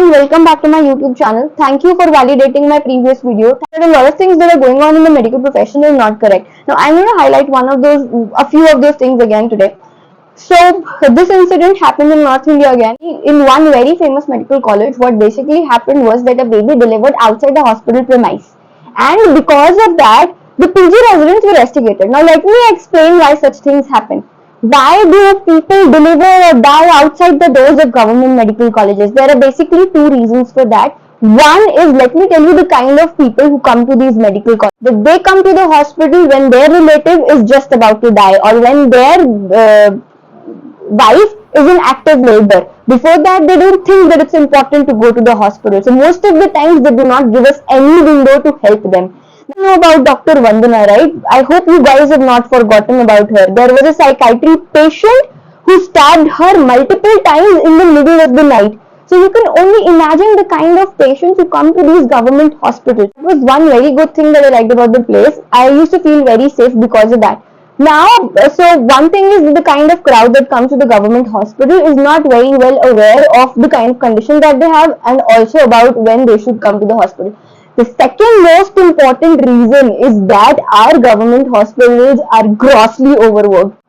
everyone, welcome back to my YouTube channel. Thank you for validating my previous video. There are a lot of things that are going on in the medical profession is not correct. Now I'm going to highlight a few of those things again today. So this incident happened in North India again. In one very famous medical college, what basically happened was that a baby delivered outside the hospital premise. And because of that, the PG residents were rusticated. Now let me explain why such things happen. Why do people deliver or die outside the doors of government medical colleges? There are basically two reasons for that. One is, let me tell you the kind of people who come to these medical colleges. They come to the hospital when their relative is just about to die or when their wife is in active labor. Before that, they don't think that it's important to go to the hospital. So most of the times, they do not give us any window to help them. You know about Dr. Vandana, right? I hope you guys have not forgotten about her. There was a psychiatry patient who stabbed her multiple times in the middle of the night. So you can only imagine the kind of patients who come to these government hospitals. It was one very good thing that I liked about the place. I used to feel very safe because of that. Now, so one thing is the kind of crowd that comes to the government hospital is not very well aware of the kind of condition that they have and also about when they should come to the hospital. The second most important reason is that our government hospitals are grossly overworked.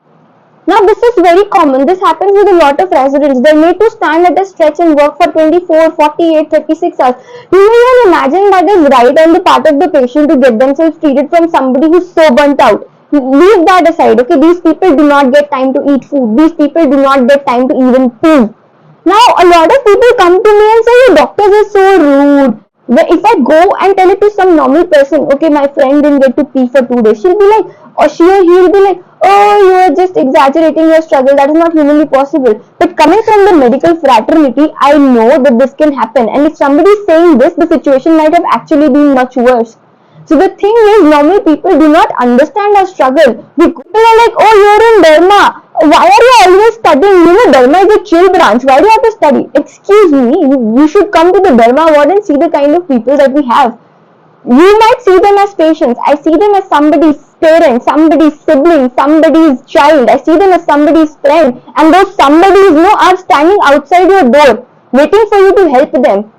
Now this is very common. This happens with a lot of residents. They need to stand at a stretch and work for 24, 48, 36 hours. Do you even imagine that is right on the part of the patient to get themselves treated from somebody who's so burnt out? Leave that aside, okay? These people do not get time to eat food. These people do not get time to even poo. Now, a lot of people come to me and say, your doctors are so rude. If I go and tell it to some normal person, okay, my friend didn't get to pee for 2 days, she'll be like, or she or he'll be like, oh, you are just exaggerating your struggle. That is not humanly possible. But coming from the medical fraternity, I know that this can happen. And if somebody is saying this, the situation might have actually been much worse. So the thing is, normal people do not understand our struggle. People are like, oh, you're in Dharma. Why are you always studying? You know, Dharma is a chill branch. Why do you have to study? Excuse me, you should come to the Dharma ward and see the kind of people that we have. You might see them as patients. I see them as somebody's parent, somebody's sibling, somebody's child. I see them as somebody's friend. And those somebodies, are standing outside your door, waiting for you to help them.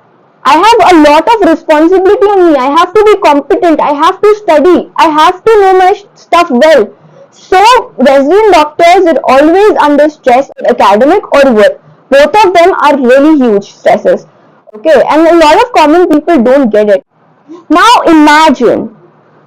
I have a lot of responsibility on me. I have to be competent. I have to study. I have to know my stuff well. So, resident doctors are always under stress, academic or work. Both of them are really huge stresses. Okay, and a lot of common people don't get it. Now, imagine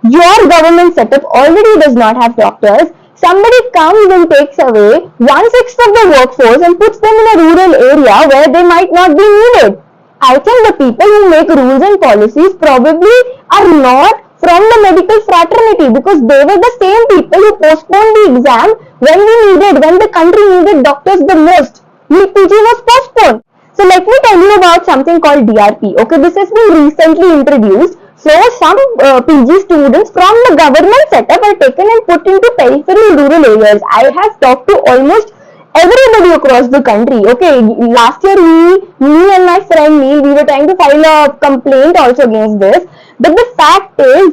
your government setup already does not have doctors. Somebody comes and takes away 1/6 of the workforce and puts them in a rural area where they might not be needed. I think the people who make rules and policies probably are not from the medical fraternity because they were the same people who postponed the exam when the country needed doctors the most. PG was postponed. So let me tell you about something called DRP. Okay, this has been recently introduced. So some PG students from the government setup are taken and put into peripheral rural areas. I have talked to almost everybody across the country. Okay, last year me and my friend Neil, we were trying to file a complaint also against this. But the fact is,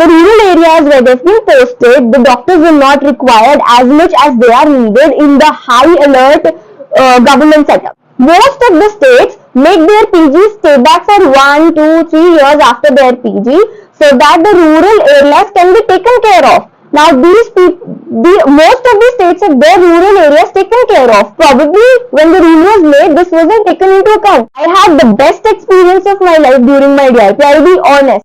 the rural areas where they've been posted, the doctors were not required as much as they are needed in the high alert government setup. Most of the states make their PGs stay back for 1, 2, 3 years after their PG so that the rural areas can be taken care of. Now most of the states have their rural areas taken care of. Probably when the rule was made, this wasn't taken into account. I had the best experience of my life during my DRP. I'll be honest.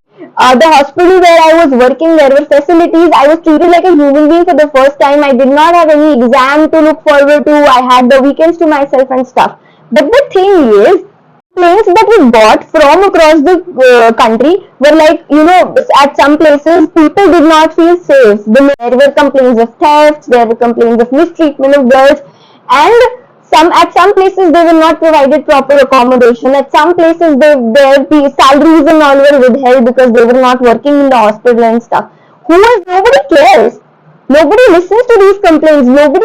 The hospital where I was working, there were facilities. I was treated like a human being for the first time. I did not have any exam to look forward to. I had the weekends to myself and stuff. But the thing is, complaints that we got from across the country were like, at some places people did not feel safe. There were complaints of theft, there were complaints of mistreatment of girls, and at some places they were not provided proper accommodation. At some places their salaries and all were withheld because they were not working in the hospital and stuff. Nobody cares. Nobody listens to these complaints. Nobody